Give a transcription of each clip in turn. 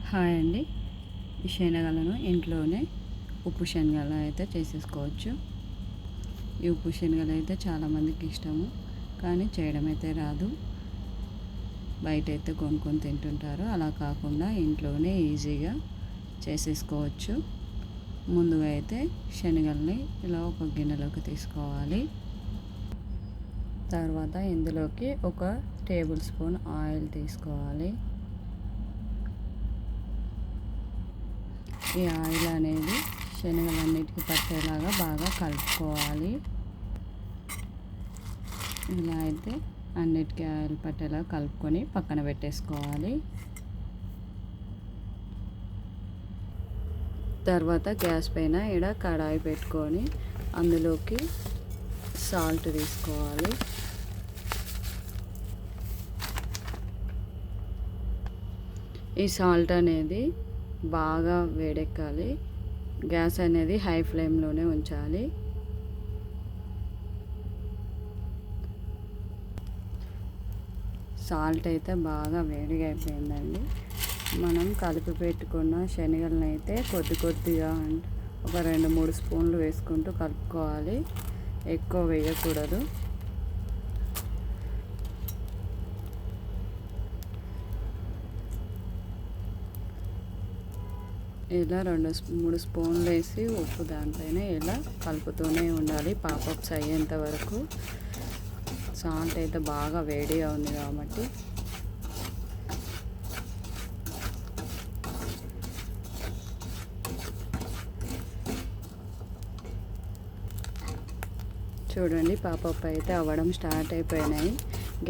Hi అండి. ఈ శనగలను ఇంట్లోనే ఉప్పు శనగలు అయితే చేసేసుకోవచ్చు. ఈ ఉప్పు శనగలు అయితే చాలామందికి ఇష్టము, కానీ చేయడం అయితే రాదు. బయట అయితే కొనుక్కొని తింటుంటారు. అలా కాకుండా ఇంట్లోనే ఈజీగా చేసేసుకోవచ్చు. ముందుగా అయితే శనగల్ని ఇలా ఒక గిన్నెలోకి తీసుకోవాలి. తర్వాత ఇందులోకి ఒక టేబుల్ స్పూన్ ఆయిల్ తీసుకోవాలి. ఈ ఆయిల్ అనేది శనగలన్నిటికీ పట్టేలాగా బాగా కలుపుకోవాలి. ఇలా అయితే అన్నిటికీ ఆయిల్ పట్టేలా కలుపుకొని పక్కన పెట్టేసుకోవాలి. తర్వాత గ్యాస్ పైన ఇక్కడ కడాయి పెట్టుకొని అందులోకి సాల్ట్ తీసుకోవాలి. ఈ సాల్ట్ అనేది బాగా వేడెక్కాలి. గ్యాస్ అనేది హై ఫ్లేమ్లోనే ఉంచాలి. సాల్ట్ అయితే బాగా వేడిగా అయిపోయిందండి. మనం కలిపి పెట్టుకున్న శనగలను అయితే కొద్దిగా ఒక 2-3 స్పూన్లు వేసుకుంటూ కలుపుకోవాలి. ఎక్కువ వేయకూడదు. ఇలా 2-3 స్పూన్లు వేసి ఉప్పు దాంట్లోనే ఇలా కలుపుతూనే ఉండాలి పాపప్స్ అయ్యేంత వరకు. సాల్ట్ అయితే బాగా వేడిగా ఉంది కాబట్టి చూడండి, పాపప్ అయితే అవ్వడం స్టార్ట్ అయిపోయినాయి.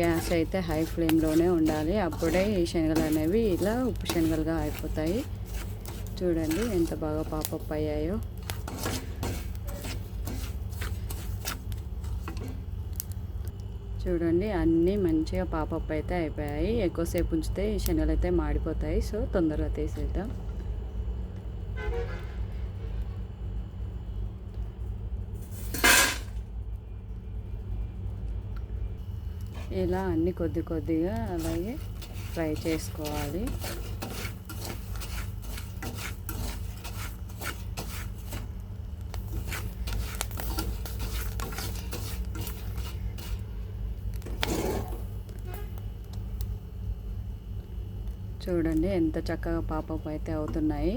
గ్యాస్ అయితే హై ఫ్లేమ్లోనే ఉండాలి. అప్పుడే ఈ శనగలు అనేవి ఇలా ఉప్పు శనగలుగా అయిపోతాయి. చూడండి ఎంత బాగా పాపప్ అయ్యాయో. చూడండి అన్నీ మంచిగా పాపప్ అయితే అయిపోయాయి. ఎక్కువసేపు ఉంచితే ఈ శనగలు అయితే మాడిపోతాయి. సో తొందరగా తీసేద్దాం. ఇలా అన్నీ కొద్దిగా అలాగే ఫ్రై చేసుకోవాలి. చూడండి ఎంత చక్కగా పాపప్ అయితే అవుతున్నాయి.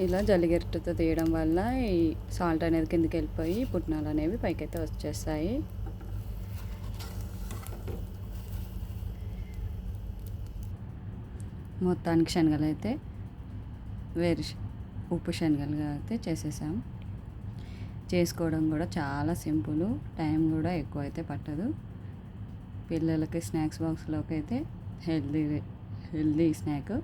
ఇలా జల్లిగరిటెతో తీయడం వల్ల ఈ సాల్ట్ అనేది కిందకి వెళ్ళిపోయి పుట్నాలు అనేవి పైకైతే వచ్చేస్తాయి. మొత్తానికి శనగలు అయితే ఉప్పు శనగలుగా అయితే చేసేసాం. చేసుకోవడం కూడా చాలా సింపుల్, టైం కూడా ఎక్కువ అయితే పట్టదు. పిల్లలకి స్నాక్స్ బాక్స్లోకి అయితే హెల్దీ స్నాక్.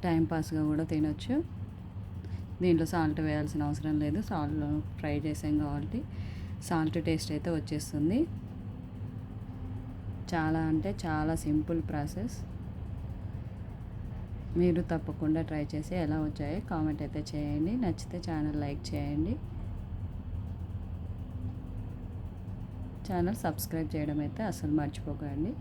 టైంపాస్గా కూడా తినొచ్చు. దీంట్లో సాల్ట్ వేయాల్సిన అవసరం లేదు. సాల్ట్ ఫ్రై చేసాం కాబట్టి సాల్ట్ టేస్ట్ అయితే వచ్చేస్తుంది. చాలా అంటే చాలా సింపుల్ ప్రాసెస్. మీరు తప్పకుండా ట్రై చేసి ఎలా వచ్చాయో కామెంట్ అయితే చేయండి. నచ్చితే ఛానల్ లైక్ చేయండి. ఛానల్ సబ్స్క్రైబ్ చేయడం అయితే అస్సలు మర్చిపోకండి.